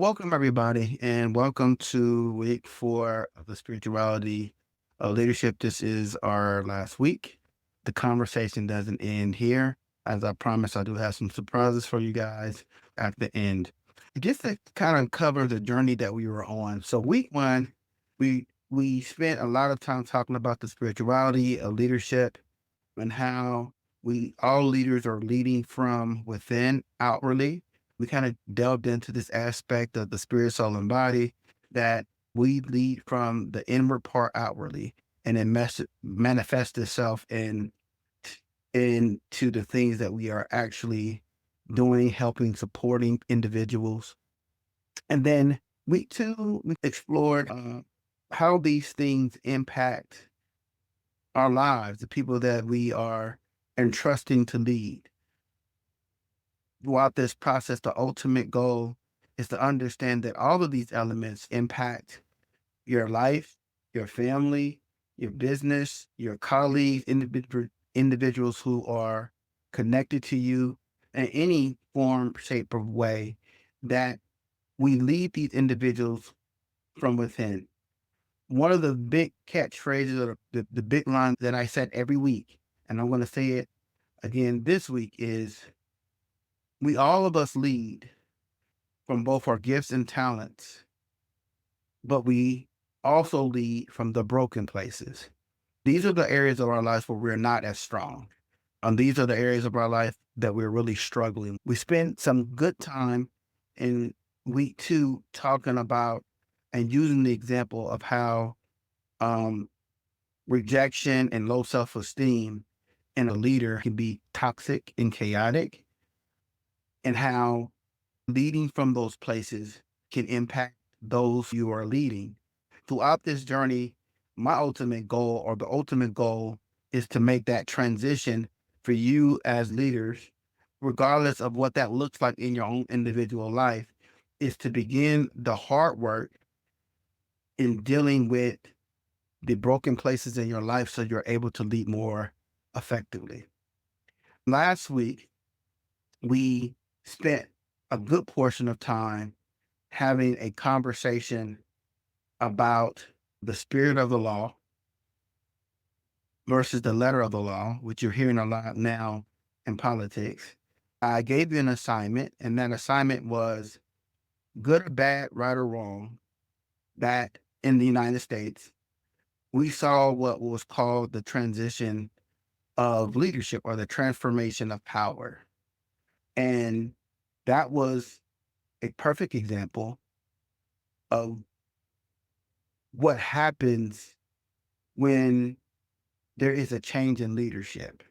Welcome, everybody, and welcome to week four of the spirituality of leadership. This is our last week. The conversation doesn't end here. As I promised, I do have some surprises for you guys at the end. Just to kind of cover the journey that we were on. So, week one, we spent a lot of time talking about the spirituality of leadership and how we all leaders are leading from within outwardly. We kind of delved into this aspect of the spirit, soul, and body that we lead from the inward part outwardly, and it manifests itself into the things that we are actually doing, helping, supporting individuals. And then week two, we explored how these things impact our lives, the people that we are entrusting to lead. Throughout this process, the ultimate goal is to understand that all of these elements impact your life, your family, your business, your colleagues, individuals who are connected to you in any form, shape, or way, that we lead these individuals from within. One of the big catchphrases or the big line that I said every week, and I'm going to say it again this week, is we all of us lead from both our gifts and talents, but we also lead from the broken places. These are the areas of our lives where we're not as strong. And these are the areas of our life that we're really struggling. We spent some good time in week two talking about and using the example of how um, rejection and low self-esteem in a leader can be toxic and chaotic, and how leading from those places can impact those you are leading. Throughout this journey, my ultimate goal or the ultimate goal is to make that transition for you as leaders, regardless of what that looks like in your own individual life, is to begin the hard work in dealing with the broken places in your life so you're able to lead more effectively. Last week, we spent a good portion of time having a conversation about the spirit of the law versus the letter of the law, which you're hearing a lot now in politics. I gave you an assignment, and that assignment was good or bad, right or wrong, that in the United States, we saw what was called the transition of leadership or the transformation of power. And that was a perfect example of what happens when there is a change in leadership.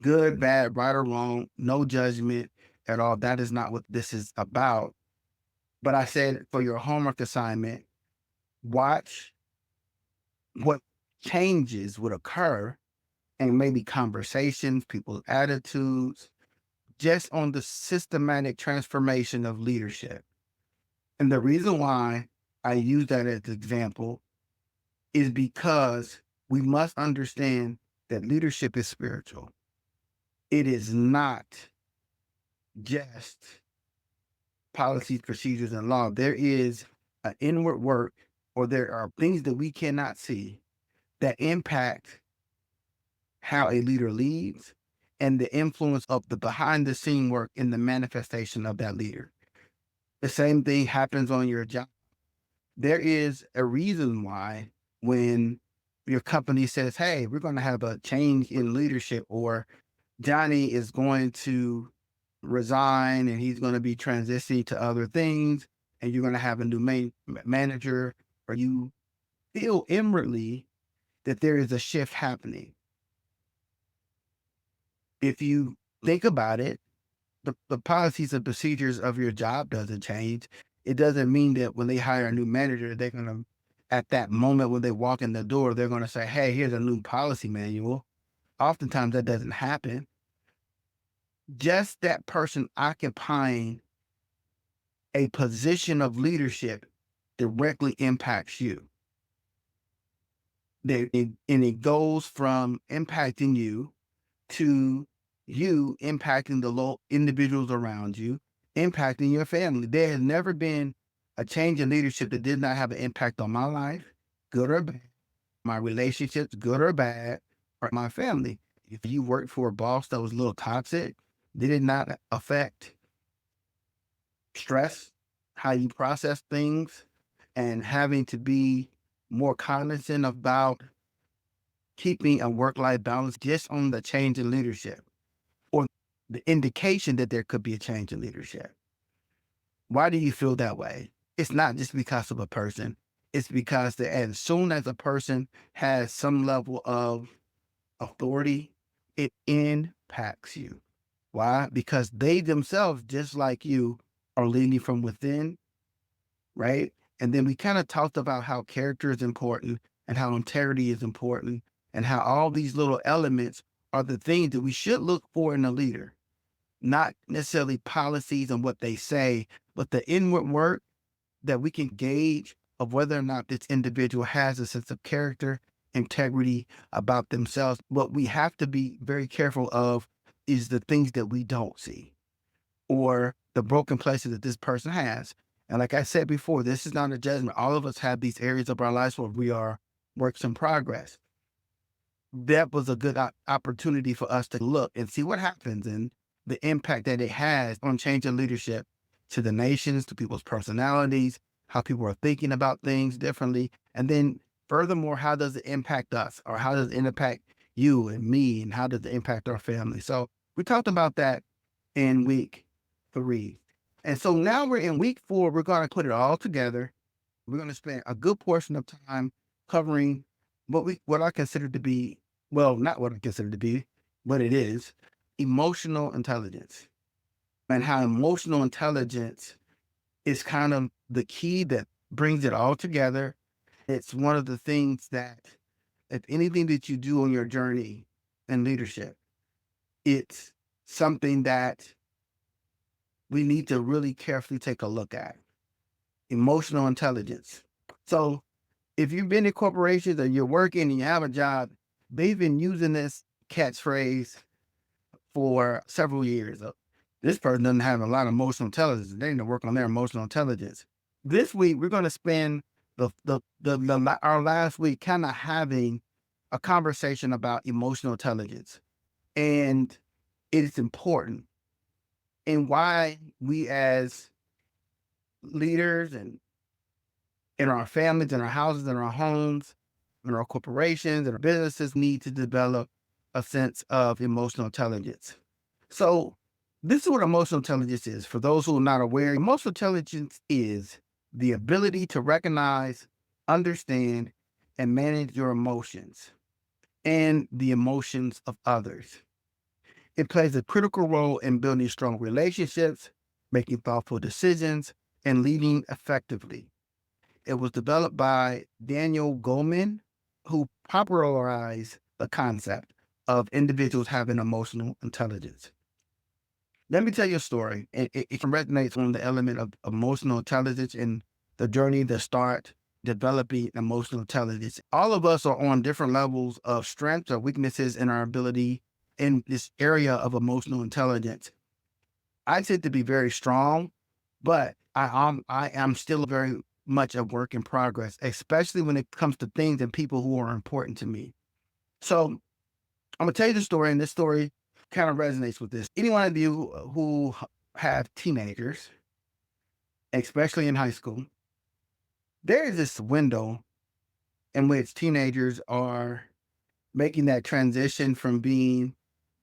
Good, bad, right or wrong, no judgment at all. That is not what this is about. But I said for your homework assignment, watch what changes would occur and maybe conversations, people's attitudes, just on the systematic transformation of leadership. And the reason why I use that as an example is because we must understand that leadership is spiritual. It is not just policies, procedures, and law. There is an inward work, or there are things that we cannot see that impact how a leader leads and the influence of the behind the scene work in the manifestation of that leader. The same thing happens on your job. There is a reason why when your company says, hey, we're going to have a change in leadership, or Johnny is going to resign and he's going to be transitioning to other things, and you're going to have a new manager, or you feel inwardly that there is a shift happening. If you think about it, the policies and procedures of your job doesn't change. It doesn't mean that when they hire a new manager, they're going to, at that moment when they walk in the door, they're going to say, hey, here's a new policy manual. Oftentimes that doesn't happen. Just that person occupying a position of leadership directly impacts you. And it goes from impacting you to you impacting the low individuals around you. impacting your family. There has never been a change in leadership that did not have an impact on my life, good or bad, my relationships, good or bad, or my family. If you worked for a boss that was a little toxic, did it not affect stress, how you process things, and having to be more cognizant about keeping a work life balance just on the change in leadership or the indication that there could be a change in leadership? Why do you feel that way? It's not just because of a person. It's because that as soon as a person has some level of authority, it impacts you. Why? Because they themselves, just like you, are leading from within, right? And then we kind of talked about how character is important and how integrity is important and how all these little elements are the things that we should look for in a leader, not necessarily policies and what they say, but the inward work that we can gauge of whether or not this individual has a sense of character, integrity about themselves. What we have to be very careful of is the things that we don't see or the broken places that this person has. And like I said before, this is not a judgment. All of us have these areas of our lives where we are works in progress. That was a good opportunity for us to look and see what happens and the impact that it has on changing leadership to the nations, to people's personalities, how people are thinking about things differently. And then furthermore, how does it impact us or how does it impact you and me and how does it impact our family? So we talked about that in week 3. And so now we're in week 4. We're going to put it all together. We're going to spend a good portion of time covering what I consider to be, well, not what I consider to be, what it is, emotional intelligence, and how emotional intelligence is kind of the key that brings it all together. It's one of the things that, if anything that you do on your journey in leadership, it's something that we need to really carefully take a look at. Emotional intelligence. So if you've been in corporations or you're working and you have a job, they've been using this catchphrase for several years. This person doesn't have a lot of emotional intelligence. They need to work on their emotional intelligence. This week, we're going to spend our last week kind of having a conversation about emotional intelligence and it is important and why we as leaders and in our families, in our houses, in our homes, in our corporations, and our businesses need to develop a sense of emotional intelligence. So, this is what emotional intelligence is. For those who are not aware, emotional intelligence is the ability to recognize, understand, and manage your emotions and the emotions of others. It plays a critical role in building strong relationships, making thoughtful decisions, and leading effectively. It was developed by Daniel Goleman, who popularized the concept of individuals having emotional intelligence. Let me tell you a story. It resonates on the element of emotional intelligence and the journey to start developing emotional intelligence. All of us are on different levels of strengths or weaknesses in our ability in this area of emotional intelligence. I tend to be very strong, but I am still very much a work in progress, especially when it comes to things and people who are important to me. So I'm gonna tell you the story, and this story kind of resonates with this. Any one of you who have teenagers, especially in high school, there is this window in which teenagers are making that transition from being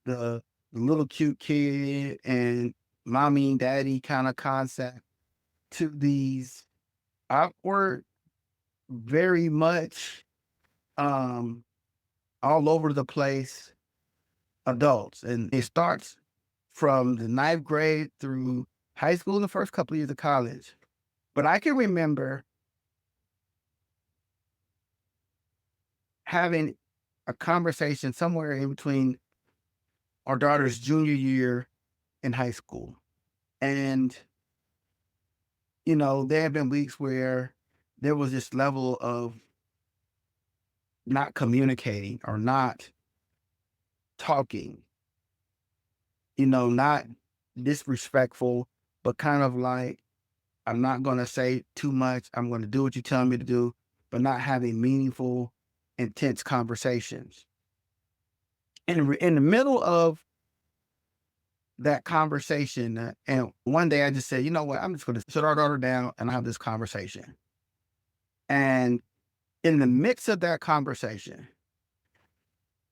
the little cute kid and mommy and daddy kind of concept to these awkward, very much um, all over the place adults. And it starts from the ninth grade through high school and the first couple of years of college. But I can remember having a conversation somewhere in between our daughter's junior year in high school. And, there have been weeks where there was this level of not communicating or not talking, not disrespectful but kind of like, I'm not going to say too much. I'm going to do what you tell me to do, but not having meaningful, intense conversations. And in the middle of that conversation, and one day I just said, you know what, I'm just going to sit our daughter down and have this conversation. And in the midst of that conversation,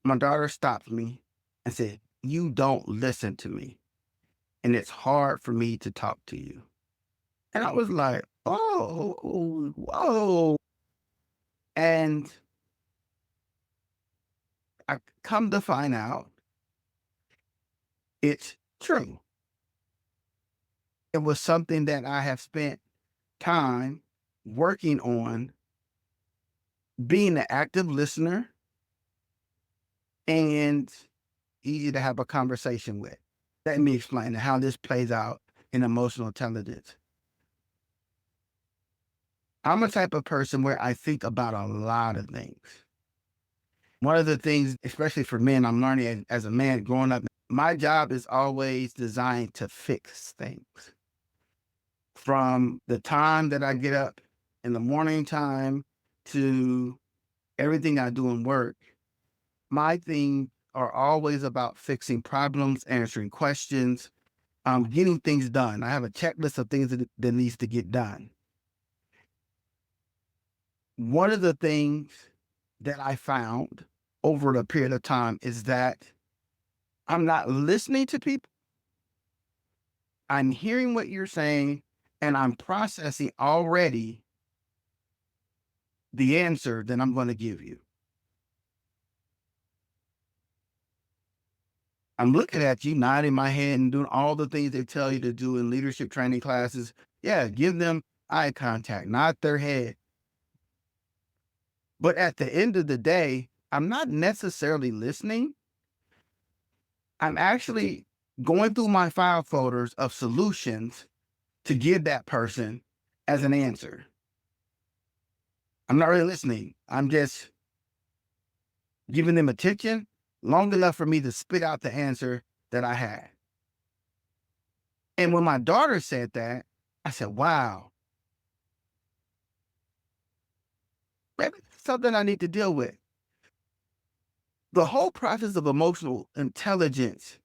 my daughter stopped me and said, "You don't listen to me. And it's hard for me to talk to you." And I was like, oh, whoa. And I come to find out it's true. It was something that I have spent time working on being an active listener and easy to have a conversation with. Let me explain how this plays out in emotional intelligence. I'm a type of person where I think about a lot of things. One of the things, especially for men, I'm learning as a man growing up, my job is always designed to fix things. From the time that I get up in the morning time to everything I do in work, my things are always about fixing problems, answering questions, getting things done. I have a checklist of things that needs to get done. One of the things that I found over the period of time is that I'm not listening to people. I'm hearing what you're saying and I'm processing already the answer that I'm going to give you. I'm looking at you, nodding my head and doing all the things they tell you to do in leadership training classes. Yeah, give them eye contact, nod their head. But at the end of the day, I'm not necessarily listening. I'm actually going through my file folders of solutions to give that person as an answer. I'm not really listening. I'm just giving them attention long enough for me to spit out the answer that I had. And when my daughter said that, I said, wow, maybe that's something I need to deal with. The whole process of emotional intelligence,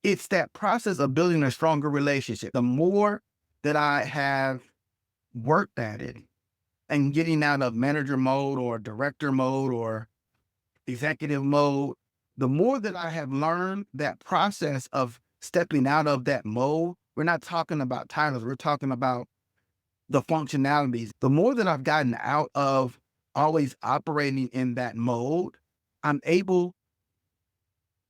it's that process of building a stronger relationship. The more that I have worked at it and getting out of manager mode or director mode or executive mode, the more that I have learned that process of stepping out of that mode, we're not talking about titles, we're talking about the functionalities. The more that I've gotten out of always operating in that mode, I'm able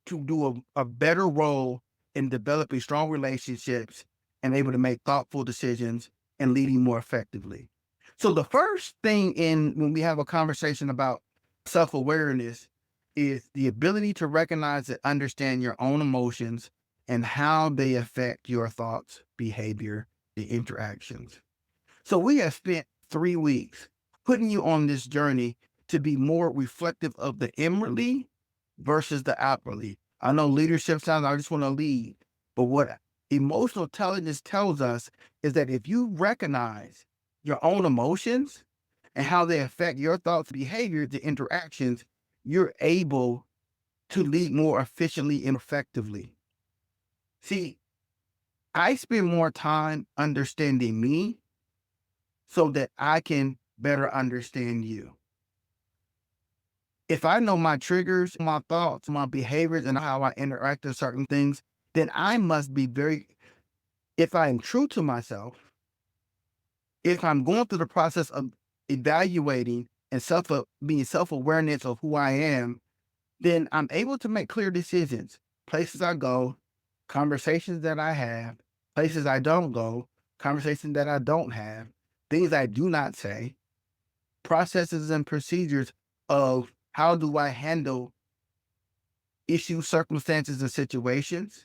to do a better role in developing strong relationships and able to make thoughtful decisions and leading more effectively. So the first thing in when we have a conversation about self-awareness is the ability to recognize and understand your own emotions and how they affect your thoughts, behavior, the interactions. So we have spent 3 weeks putting you on this journey to be more reflective of the inwardly versus the outwardly. I know leadership sounds, I just want to lead. But what emotional intelligence tells us is that if you recognize your own emotions and how they affect your thoughts, behavior, the interactions, you're able to lead more efficiently and effectively. See, I spend more time understanding me so that I can better understand you. If I know my triggers, my thoughts, my behaviors, and how I interact with certain things, then I must be if I am true to myself, if I'm going through the process of evaluating and being self-awareness of who I am, then I'm able to make clear decisions. Places I go, conversations that I have, places I don't go, conversations that I don't have, things I do not say, processes and procedures of how do I handle issues, circumstances, and situations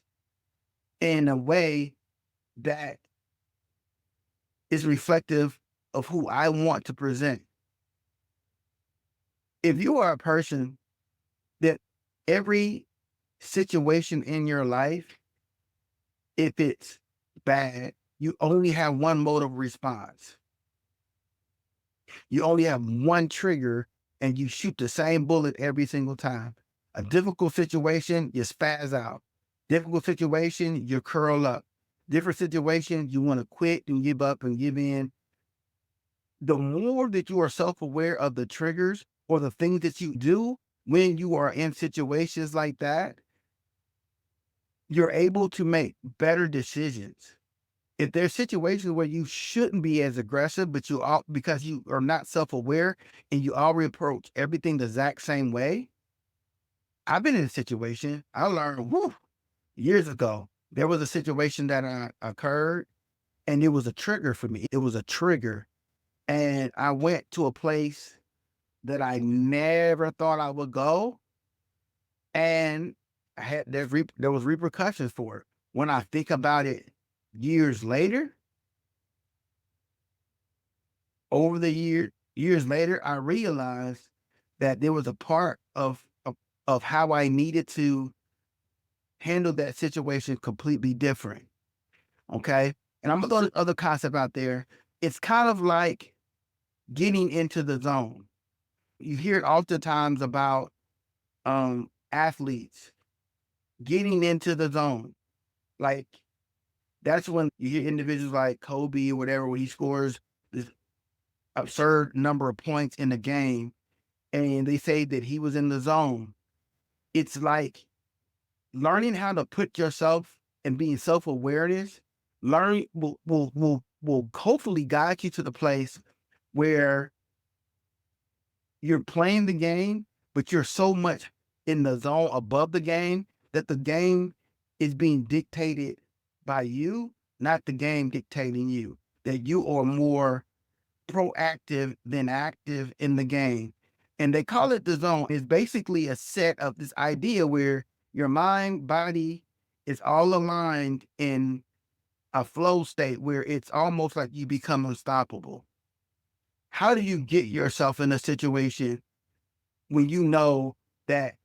in a way that is reflective of who I want to present. If you are a person that every situation in your life, if it's bad, you only have one mode of response. You only have one trigger and you shoot the same bullet every single time. A difficult situation, you spaz out. Difficult situation, you curl up. Different situation, you want to quit and give up and give in. The more that you are self-aware of the triggers or the things that you do when you are in situations like that, you're able to make better decisions. If there's situations where you shouldn't be as aggressive, but you all because you are not self-aware and you already approach everything the exact same way. I've been in a situation I learned years ago. There was a situation that occurred and it was a trigger for me. It was a trigger. And I went to a place that I never thought I would go. And there was repercussions for it. When I think about it years later, over the years later, I realized that there was a part of how I needed to handle that situation completely different. Okay. And I'm gonna throw the other concept out there. It's kind of like getting into the zone. You hear it oftentimes about athletes getting into the zone. Like that's when you hear individuals like Kobe or whatever, when he scores this absurd number of points in the game and they say that he was in the zone. It's like learning how to put yourself and being self-awareness, learn will hopefully guide you to the place where you're playing the game, but you're so much in the zone above the game that the game is being dictated by you, not the game dictating you. That you are more proactive than active in the game. And they call it the zone. It's basically a set of this idea where your mind, body is all aligned in a flow state where it's almost like you become unstoppable. How do you get yourself in a situation when you know that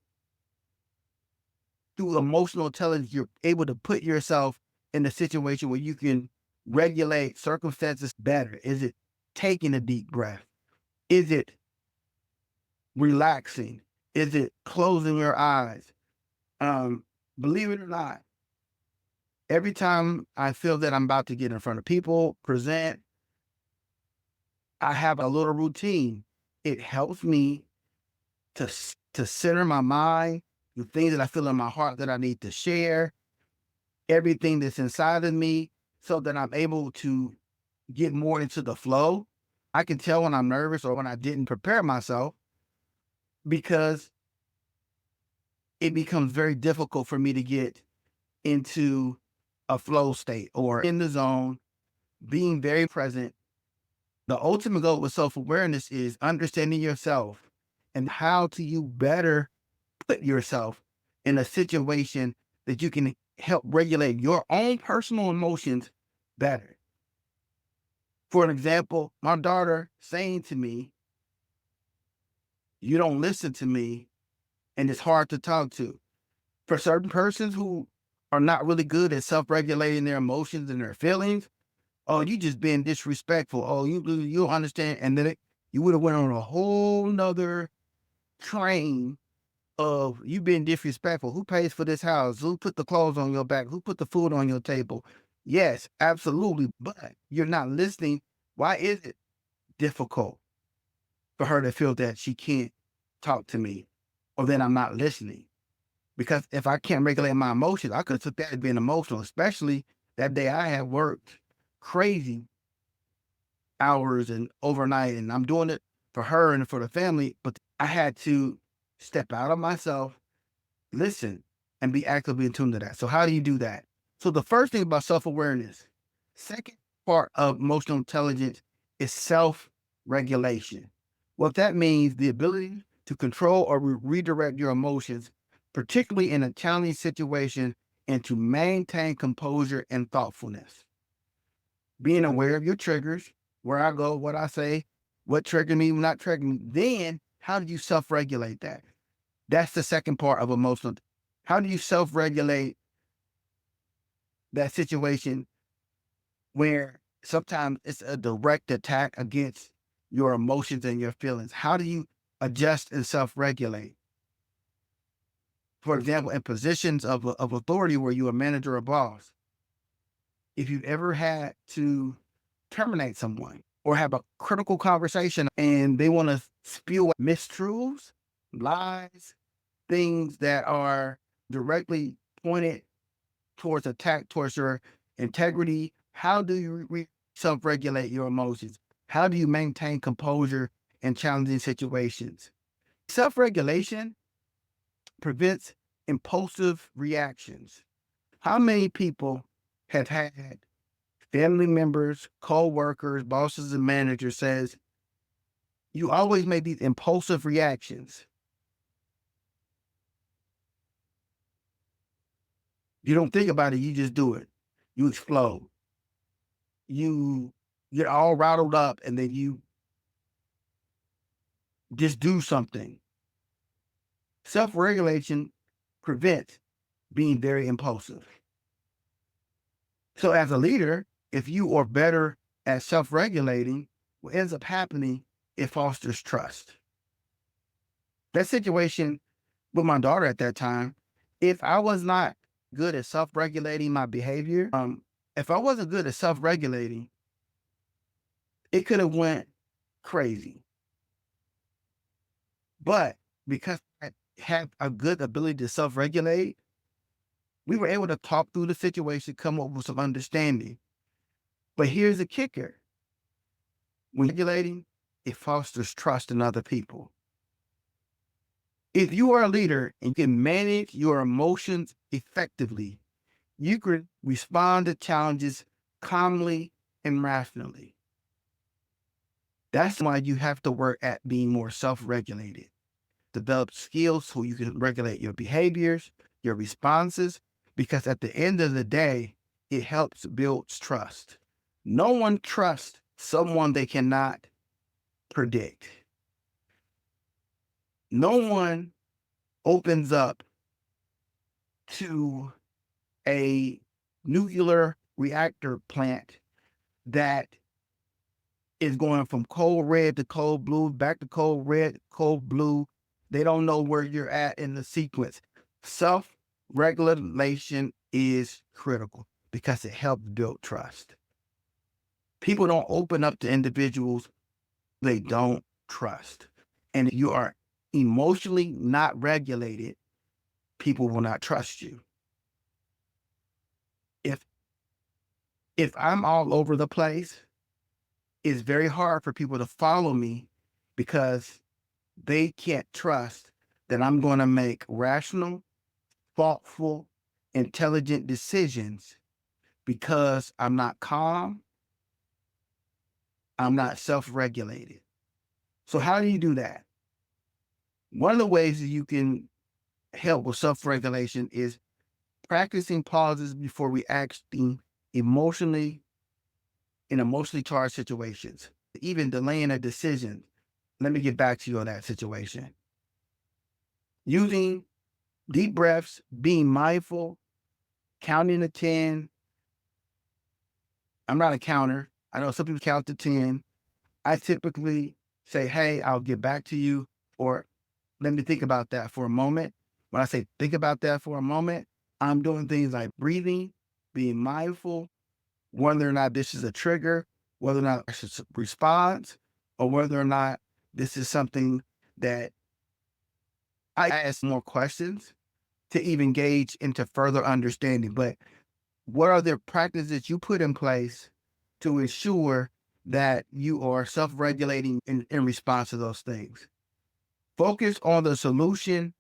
through emotional intelligence, you're able to put yourself in a situation where you can regulate circumstances better? Is it taking a deep breath? Is it relaxing? Is it closing your eyes? Um, Believe it or not, every time I feel that I'm about to get in front of people, present, I have a little routine. It helps me to center my mind, the things that I feel in my heart that I need to share, everything that's inside of me, so that I'm able to get more into the flow. I can tell when I'm nervous or when I didn't prepare myself because it becomes very difficult for me to get into a flow state or in the zone, being very present. The ultimate goal with self awareness is understanding yourself and how to you better put yourself in a situation that you can help regulate your own personal emotions better. For an example, my daughter saying to me, "You don't listen to me, and it's hard to talk to." For certain persons who are not really good at self regulating their emotions and their feelings, oh, you just being disrespectful. Oh, you don't understand. And then you would have went on a whole nother train of you being disrespectful. Who pays for this house? Who put the clothes on your back? Who put the food on your table? Yes, absolutely. But you're not listening. Why is it difficult for her to feel that she can't talk to me or that I'm not listening? Because if I can't regulate my emotions, I could have took that as being emotional, especially that day I had worked crazy hours and overnight, and I'm doing it for her and for the family. But I had to step out of myself, listen, and be actively in tune to that. So how do you do that? So the first thing about self-awareness, second part of emotional intelligence is self-regulation. What that means, the ability to control or redirect your emotions, particularly in a challenging situation, and to maintain composure and thoughtfulness. Being aware of your triggers, where I go, what I say, what triggered me, not triggered me. Then how do you self-regulate that? That's the second part of emotional. How do you self-regulate that situation where sometimes it's a direct attack against your emotions and your feelings. How do you adjust and self-regulate? For example, in positions of authority where you're a manager or boss, if you've ever had to terminate someone or have a critical conversation and they want to spew mistruths, lies, things that are directly pointed towards attack towards your integrity, how do you self-regulate your emotions? How do you maintain composure in challenging situations? Self-regulation prevents impulsive reactions. How many people have had family members, co-workers, bosses, and managers says, you always make these impulsive reactions. You don't think about it, you just do it. You explode. You get all rattled up and then you just do something. Self-regulation prevents being very impulsive. So as a leader, if you are better at self-regulating, what ends up happening, it fosters trust. That situation with my daughter at that time, if I was not good at self-regulating my behavior, if I wasn't good at self-regulating, it could have went crazy. But because I had a good ability to self-regulate, we were able to talk through the situation, come up with some understanding. But here's the kicker. When regulating, it fosters trust in other people. If you are a leader and you can manage your emotions effectively, you can respond to challenges calmly and rationally. That's why you have to work at being more self-regulated. Develop skills so you can regulate your behaviors, your responses, because at the end of the day, it helps build trust. No one trusts someone they cannot predict. No one opens up to a nuclear reactor plant that is going from cold red to cold blue, back to cold red, cold blue. They don't know where you're at in the sequence. Self regulation is critical because it helps build trust. People don't open up to individuals they don't trust. And if you are emotionally not regulated, people will not trust you. If if I'm all over the place, it's very hard for people to follow me because they can't trust that I'm going to make rational, thoughtful, intelligent decisions because I'm not calm, I'm not self-regulated. So how do you do that? One of the ways that you can help with self-regulation is practicing pauses before reacting emotionally in emotionally charged situations, even delaying a decision. Let me get back to you on that situation. Using deep breaths, being mindful, counting to 10. I'm not a counter. I know some people count to 10. I typically say, hey, I'll get back to you, or let me think about that for a moment. When I say think about that for a moment, I'm doing things like breathing, being mindful, whether or not this is a trigger, whether or not I should respond, or whether or not this is something that I ask more questions to even gauge into further understanding. But what are the practices you put in place to ensure that you are self-regulating in response to those things? Focus on the solution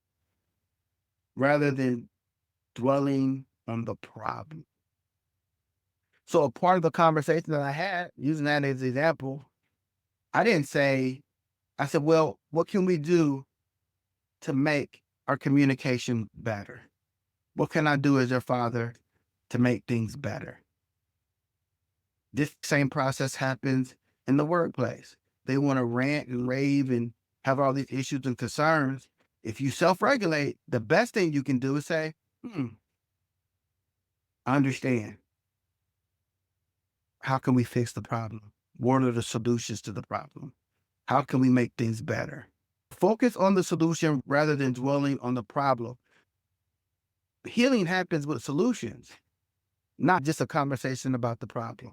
rather than dwelling on the problem. So a part of the conversation that I had, using that as an example, I didn't say, I said, well, what can we do to make our communication better? What can I do as your father to make things better? This same process happens in the workplace. They want to rant and rave and have all these issues and concerns. If you self-regulate, the best thing you can do is say, I understand. How can we fix the problem? What are the solutions to the problem? How can we make things better? Focus on the solution rather than dwelling on the problem. Healing happens with solutions, not just a conversation about the problem.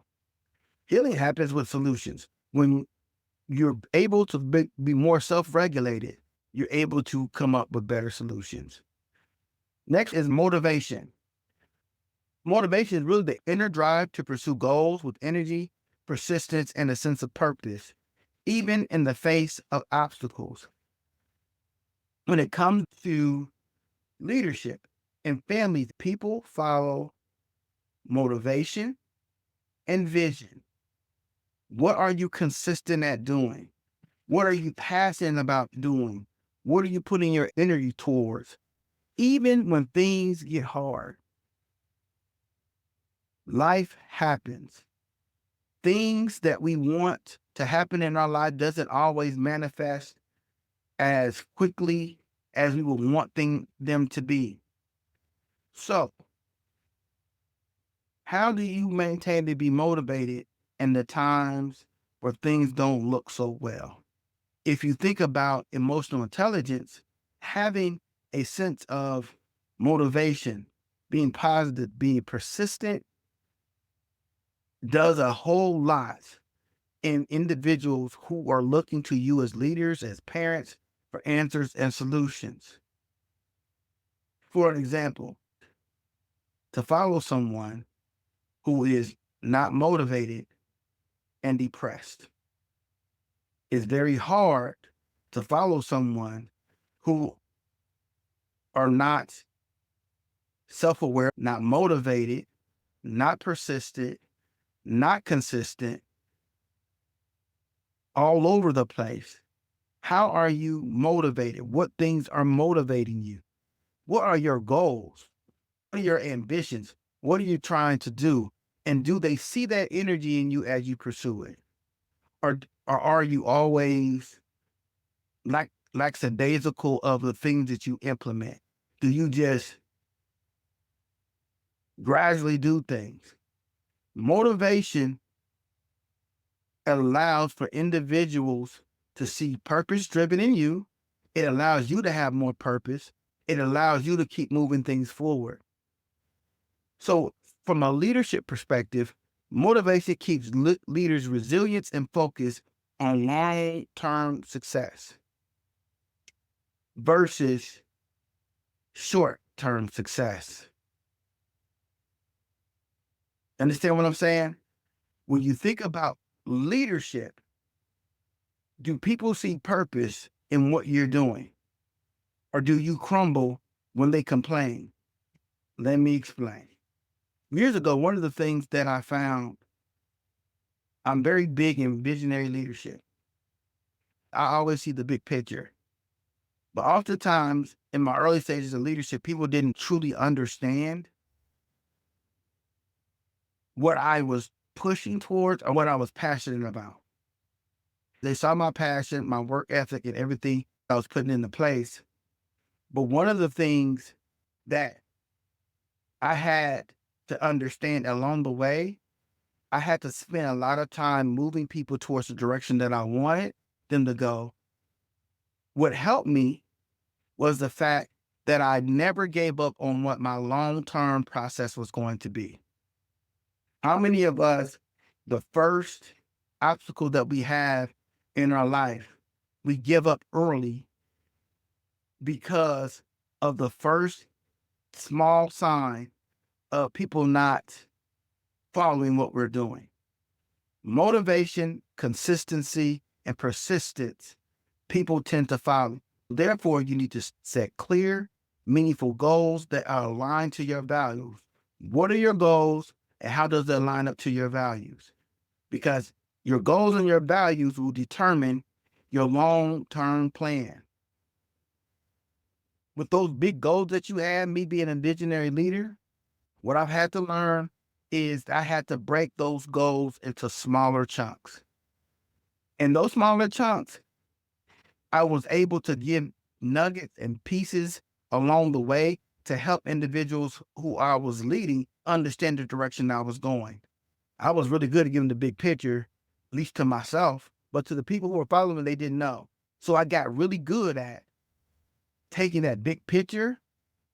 Healing happens with solutions. When you're able to be more self-regulated, you're able to come up with better solutions. Next is motivation. Motivation is really the inner drive to pursue goals with energy, persistence, and a sense of purpose, even in the face of obstacles. When it comes to leadership and families, people follow motivation and vision. What are you consistent at doing? What are you passionate about doing? What are you putting your energy towards? Even when things get hard, life happens. Things that we want to happen in our life doesn't always manifest as quickly as we would want them to be. So, how do you maintain to be motivated in the times where things don't look so well? If you think about emotional intelligence, having a sense of motivation, being positive, being persistent, does a whole lot in individuals who are looking to you as leaders, as parents, for answers and solutions. For an example, to follow someone who is not motivated and depressed, it's very hard to follow someone who are not self-aware, not motivated, not persistent, not consistent, all over the place. How are you motivated? What things are motivating you? What are your goals? What are your ambitions? What are you trying to do? And do they see that energy in you as you pursue it? Or are you always lackadaisical of the things that you implement? Do you just gradually do things? Motivation allows for individuals to see purpose driven in you. It allows you to have more purpose. It allows you to keep moving things forward. So, from a leadership perspective, motivation keeps leaders resilient and focused on long-term success versus short-term success. Understand what I'm saying? When you think about leadership, do people see purpose in what you're doing? Or do you crumble when they complain? Let me explain. Years ago, one of the things that I found, I'm very big in visionary leadership. I always see the big picture. But oftentimes in my early stages of leadership, people didn't truly understand what I was pushing towards or what I was passionate about. They saw my passion, my work ethic, and everything I was putting into place. But one of the things that I had to understand along the way, I had to spend a lot of time moving people towards the direction that I wanted them to go. What helped me was the fact that I never gave up on what my long-term process was going to be. How many of us, the first obstacle that we have in our life, we give up early because of the first small sign of people not following what we're doing? Motivation, consistency, and persistence, people tend to follow. Therefore, you need to set clear, meaningful goals that are aligned to your values. What are your goals and how does it line up to your values? Because your goals and your values will determine your long-term plan. With those big goals that you have, me being a visionary leader, what I've had to learn is I had to break those goals into smaller chunks. In those smaller chunks, I was able to give nuggets and pieces along the way to help individuals who I was leading understand the direction I was going. I was really good at giving the big picture, at least to myself, but to the people who were following me, they didn't know. So I got really good at taking that big picture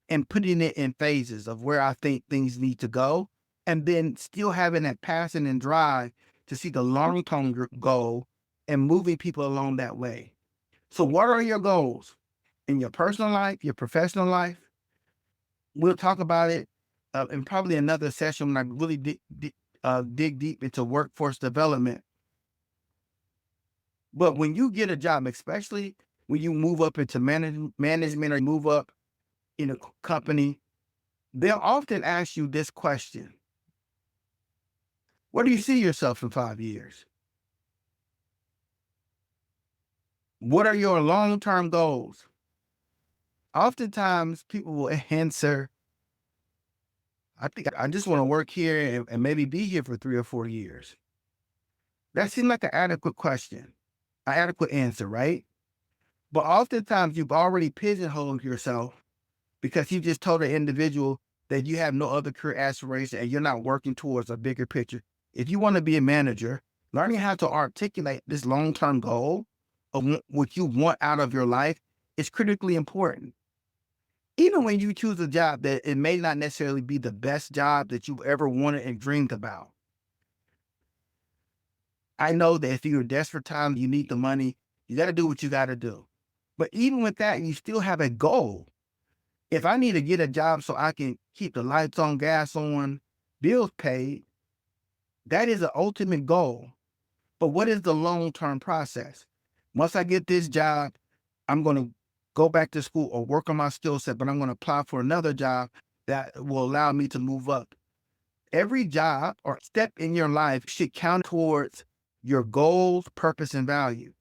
and putting it in phases of where I think things need to go, and then still having that passion and drive to see the long-term goal and moving people along that way. So what are your goals in your personal life, your professional life? We'll talk about it in probably another session when I really dig deep into workforce development. But when you get a job, especially when you move up into management or move up in a company, they'll often ask you this question: where do you see yourself in 5 years? What are your long-term goals? Oftentimes, people will answer, I think I just want to work here and maybe be here for 3 or 4 years. That seems like an adequate question, an adequate answer, right? But oftentimes, you've already pigeonholed yourself because you just told an individual that you have no other career aspiration and you're not working towards a bigger picture. If you want to be a manager, learning how to articulate this long-term goal of what you want out of your life is critically important. Even when you choose a job that it may not necessarily be the best job that you've ever wanted and dreamed about. I know that if you're desperate time, you need the money, you got to do what you got to do. But even with that, you still have a goal. If I need to get a job so I can keep the lights on, gas on, bills paid, that is the ultimate goal. But what is the long-term process? Once I get this job, I'm going to go back to school or work on my skill set, but I'm going to apply for another job that will allow me to move up. Every job or step in your life should count towards your goals, purpose, and value.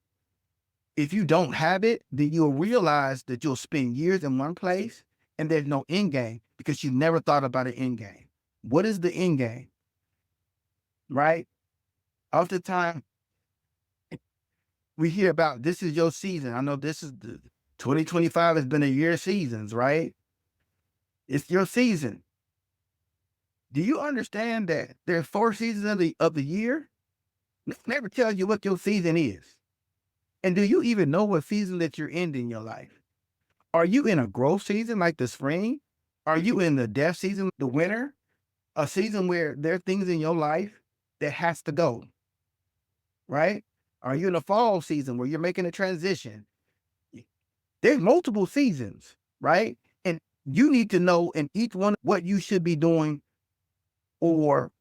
If you don't have it, then you'll realize that you'll spend years in one place and there's no end game because you never thought about an end game. What is the end game? Right? Oftentimes we hear about this is your season. I know this is the 2025 has been a year of seasons, right? It's your season. Do you understand that there's 4 seasons of the year? Never tells you what your season is. And do you even know what season that you're in your life? Are you in a growth season like the spring? Are you in the death season, the winter? A season where there are things in your life that has to go, right? Are you in a fall season where you're making a transition? There's multiple seasons, right? And you need to know in each one what you should be doing or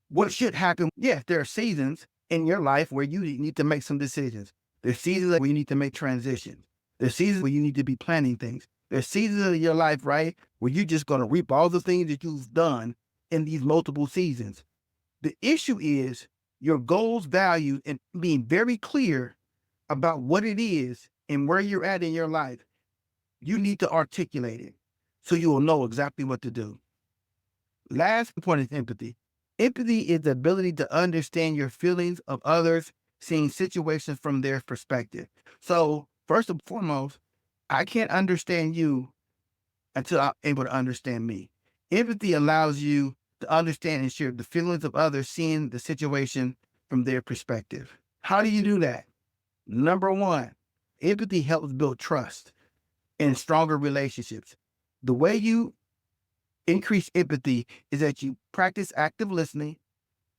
what should happen. Yes, there are seasons in your life where you need to make some decisions. There's seasons where you need to make transitions. There's seasons where you need to be planning things. There's seasons of your life, right, where you're just going to reap all the things that you've done in these multiple seasons. The issue is your goals, values, and being very clear about what it is and where you're at in your life. You need to articulate it so you will know exactly what to do. Last point is empathy. Empathy is the ability to understand your feelings of others, seeing situations from their perspective. So, first and foremost, I can't understand you until I'm able to understand me. Empathy allows you to understand and share the feelings of others, seeing the situation from their perspective. How do you do that? Number one, empathy helps build trust and stronger relationships. The way you increase empathy is that you practice active listening.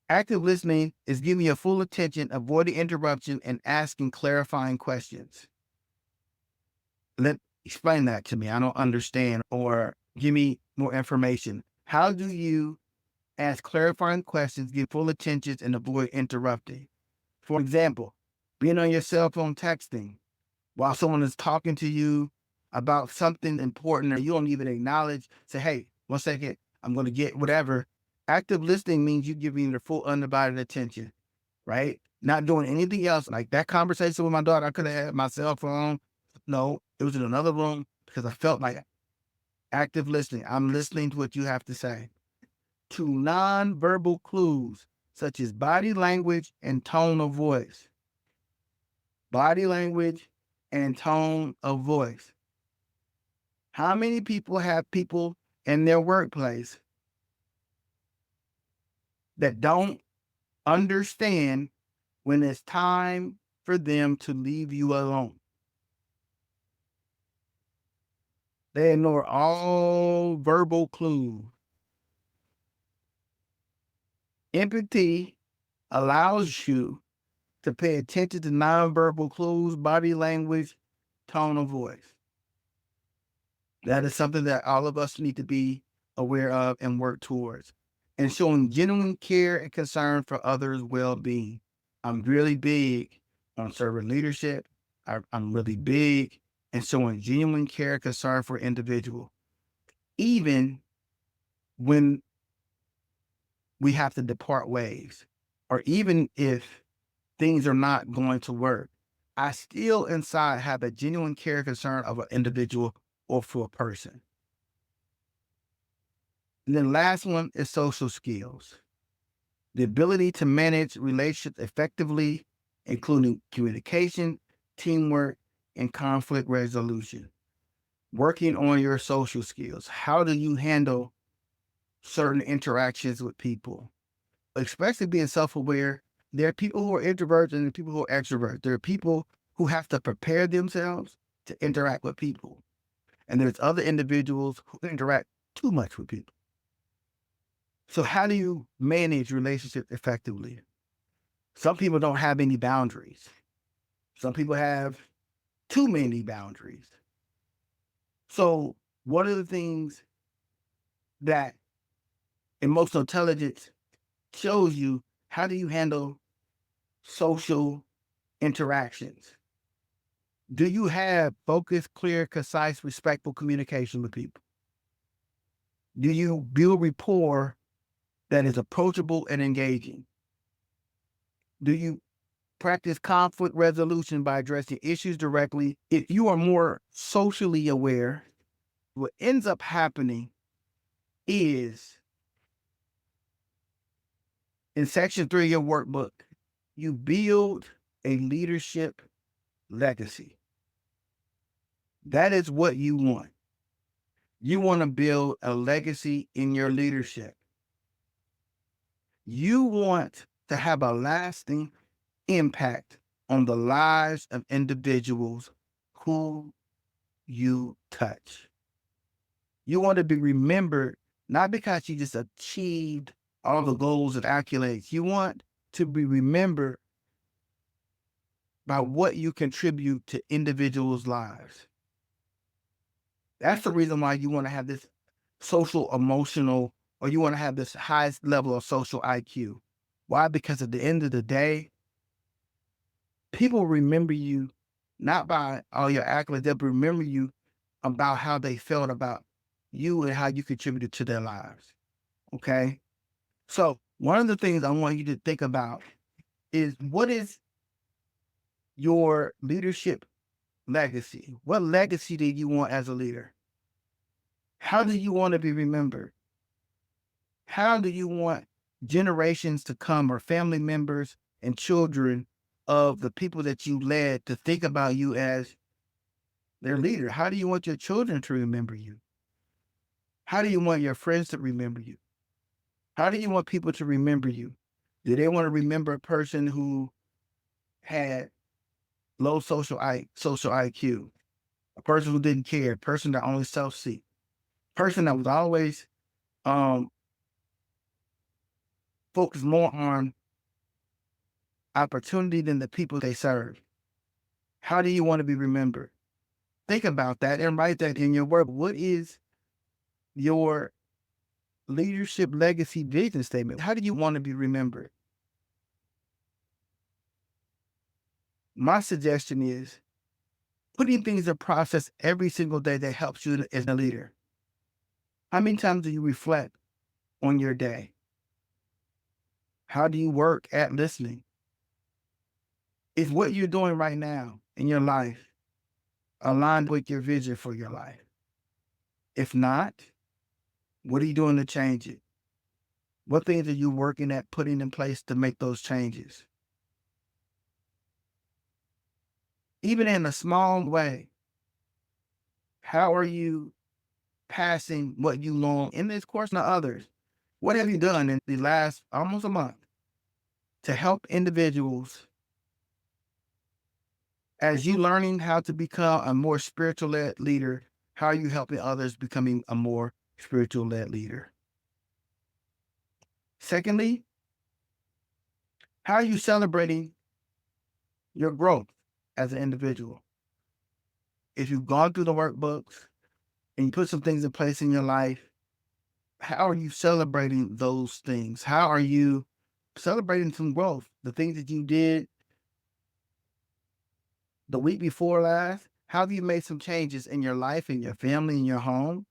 Active listening is giving your full attention, avoiding interruption, and asking clarifying questions. Explain that to me. I don't understand, or give me more information. How do you ask clarifying questions, give full attention, and avoid interrupting? For example, being on your cell phone texting while someone is talking to you about something important and you don't even acknowledge, say, hey, 1 second, I'm going to get whatever. Active listening means you giving their full undivided attention, right? Not doing anything else. Like that conversation with my daughter, I could have had my cell phone. No, it was in another room because I felt like active listening. I'm listening to what you have to say. To nonverbal clues, such as body language and tone of voice. Body language and tone of voice. How many people have people in their workplace that don't understand when it's time for them to leave you alone. They ignore all verbal clues. Empathy allows you to pay attention to nonverbal clues, body language, tone of voice. That is something that all of us need to be aware of and work towards. And showing genuine care and concern for others' well being. I'm really big on servant leadership. I'm really big in showing genuine care and concern for individual, even when we have to depart ways, or even if things are not going to work. I still inside have a genuine care and concern of an individual or for a person. And then last one is social skills. The ability to manage relationships effectively, including communication, teamwork, and conflict resolution. Working on your social skills. How do you handle certain interactions with people? Especially being self-aware. There are people who are introverts and people who are extroverts. There are people who have to prepare themselves to interact with people. And there's other individuals who interact too much with people. So how do you manage relationships effectively? Some people don't have any boundaries. Some people have too many boundaries. So one of the things that emotional intelligence shows you, how do you handle social interactions? Do you have focused, clear, concise, respectful communication with people? Do you build rapport that is approachable and engaging? Do you practice conflict resolution by addressing issues directly? If you are more socially aware, what ends up happening is in section 3 of your workbook, you build a leadership legacy. That is what you want. You want to build a legacy in your leadership. You want to have a lasting impact on the lives of individuals who you touch. You want to be remembered not because you just achieved all the goals and accolades. You want to be remembered by what you contribute to individuals' lives. That's the reason why you want to have this social, emotional, or you want to have this highest level of social IQ. Why? Because at the end of the day, people remember you not by all your accolades, they'll remember you about how they felt about you and how you contributed to their lives. Okay. So one of the things I want you to think about is, what is your leadership legacy? What legacy do you want as a leader? How do you want to be remembered? How do you want generations to come, or family members and children of the people that you led, to think about you as their leader? How do you want your children to remember you? How do you want your friends to remember you? How do you want people to remember you? Do they want to remember a person who had low social IQ, a person who didn't care, a person that only self-seek, person that was always um focused more on opportunity than the people they serve? How do you want to be remembered? Think about that and write that in your work. What is your leadership legacy vision statement? How do you want to be remembered? My suggestion is putting things in process every single day that helps you as a leader. How many times do you reflect on your day? How do you work at listening? Is what you're doing right now in your life aligned with your vision for your life? If not, what are you doing to change it? What things are you working at putting in place to make those changes? Even in a small way, how are you passing what you learn in this course to others? What have you done in the last almost a month to help individuals as you learning how to become a more spiritual led leader. How are you helping others becoming a more spiritual led leader? Secondly, how are you celebrating your growth as an individual? If you've gone through the workbooks and you put some things in place in your life, how are you celebrating those things? How are you celebrating some growth? The things that you did the week before last, how have you made some changes in your life, in your family, in your home?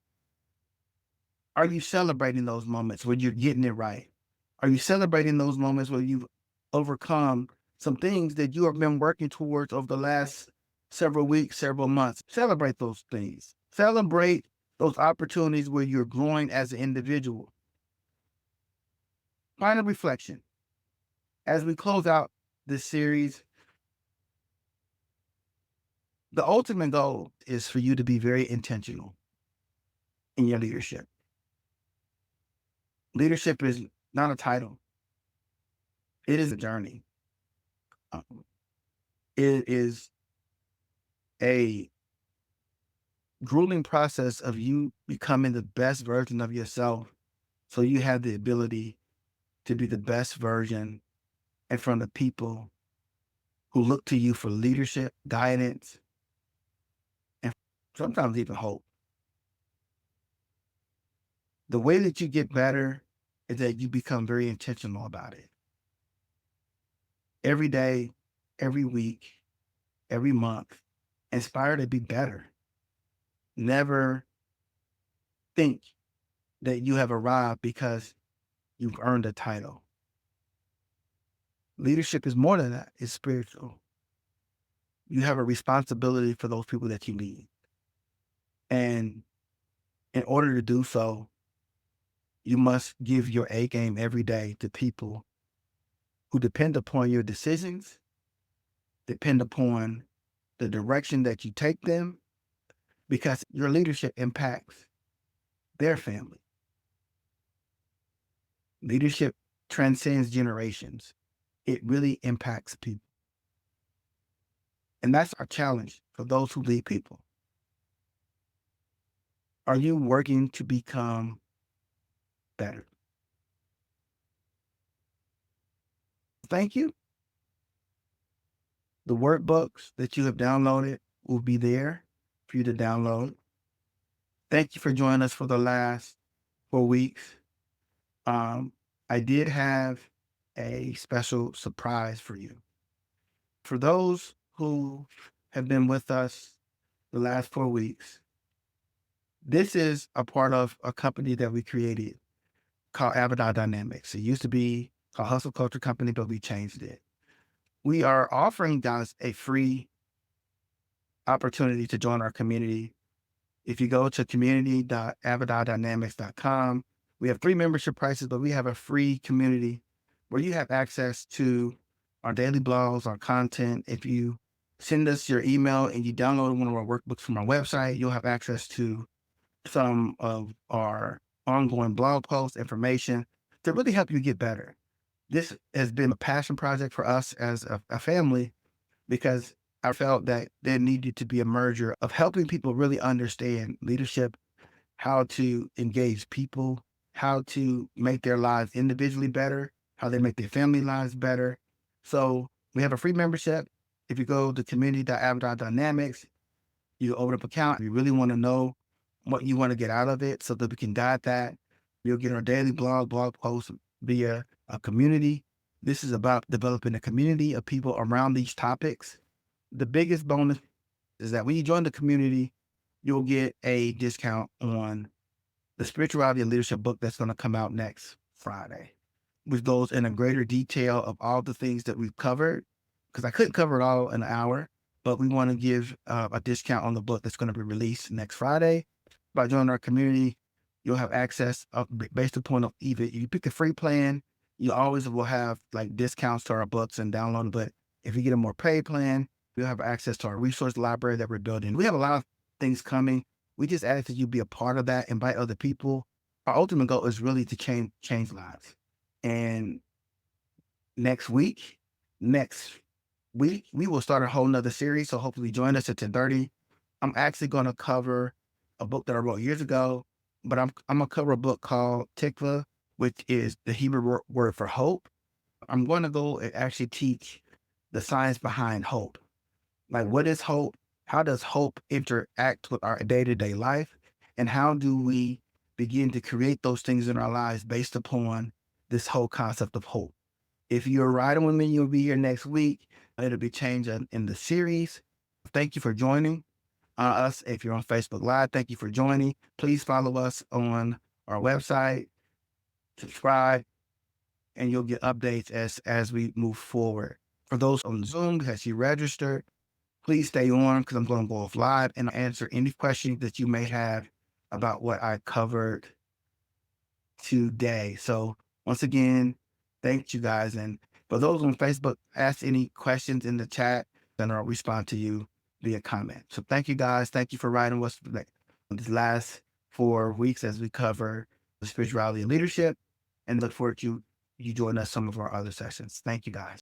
Are you celebrating those moments where you're getting it right? Are you celebrating those moments where you've overcome some things that you have been working towards over the last several weeks, several months? Celebrate those things. Celebrate those opportunities where you're growing as an individual. Final reflection. As we close out this series, the ultimate goal is for you to be very intentional in your leadership. Leadership is not a title, it is a journey. Um, it is a grueling process of you becoming the best version of yourself so you have the ability to be the best version in front of people who look to you for leadership, guidance, and sometimes even hope. The way that you get better is that you become very intentional about it. Every day, every week, every month, inspire to be better. Never think that you have arrived because you've earned a title. Leadership is more than that, it's spiritual. You have a responsibility for those people that you lead. And in order to do so, you must give your A game every day to people who depend upon your decisions, depend upon the direction that you take them, because your leadership impacts their family. Leadership transcends generations. It really impacts people. And that's our challenge for those who lead people. Are you working to become better? Thank you. The workbooks that you have downloaded will be there for you to download. Thank you for joining us for the last 4 weeks. I did have a special surprise for you. For those who have been with us the last 4 weeks, this is a part of a company that we created called Avatar Dynamics. It used to be a hustle culture company, but we changed it. We are offering guys a free opportunity to join our community. If you go to community.avatardynamics.com, we have 3 membership prices, but we have a free community where you have access to our daily blogs, our content. If you send us your email and you download one of our workbooks from our website, you'll have access to some of our ongoing blog posts, information to really help you get better. This has been a passion project for us as a family because I felt that there needed to be a merger of helping people really understand leadership, how to engage people, how to make their lives individually better, how they make their family lives better. So we have a free membership. If you go to community.avatar.dynamics, you open up an account. You really want to know what you want to get out of it so that we can guide that. You'll get our daily blog posts via a community. This is about developing a community of people around these topics. The biggest bonus is that when you join the community, you'll get a discount on the spirituality and leadership book that's going to come out next Friday, which goes in a greater detail of all the things that we've covered. Because I couldn't cover it all in an hour, but we want to give a discount on the book that's going to be released next Friday. By joining our community, you'll have access based upon either you pick a free plan, you always will have like discounts to our books and download. But if you get a more paid plan, you'll have access to our resource library that we're building. We have a lot of things coming. We just ask that you be a part of that, invite other people. Our ultimate goal is really to change lives. And next week. Next week, we will start a whole nother series. So hopefully join us at 10:30. I'm actually going to cover a book that I wrote years ago, but I'm gonna cover a book called Tikva, which is the Hebrew word for hope. I'm going to go and actually teach the science behind hope. Like, what is hope? How does hope interact with our day to day life? And how do we begin to create those things in our lives based upon this whole concept of hope? If you're riding with me, you'll be here next week. It'll be changing in the series. Thank you for joining us. If you're on Facebook Live, thank you for joining. Please follow us on our website, subscribe, and you'll get updates as we move forward. For those on Zoom, as you registered, please stay on because I'm going to go off live and answer any questions that you may have about what I covered today. So once again, thank you guys. And for those on Facebook, ask any questions in the chat and I'll respond to you via comment. So thank you guys. Thank you for riding with us on these last 4 weeks as we cover spirituality and leadership, and look forward to you join us some of our other sessions. Thank you guys.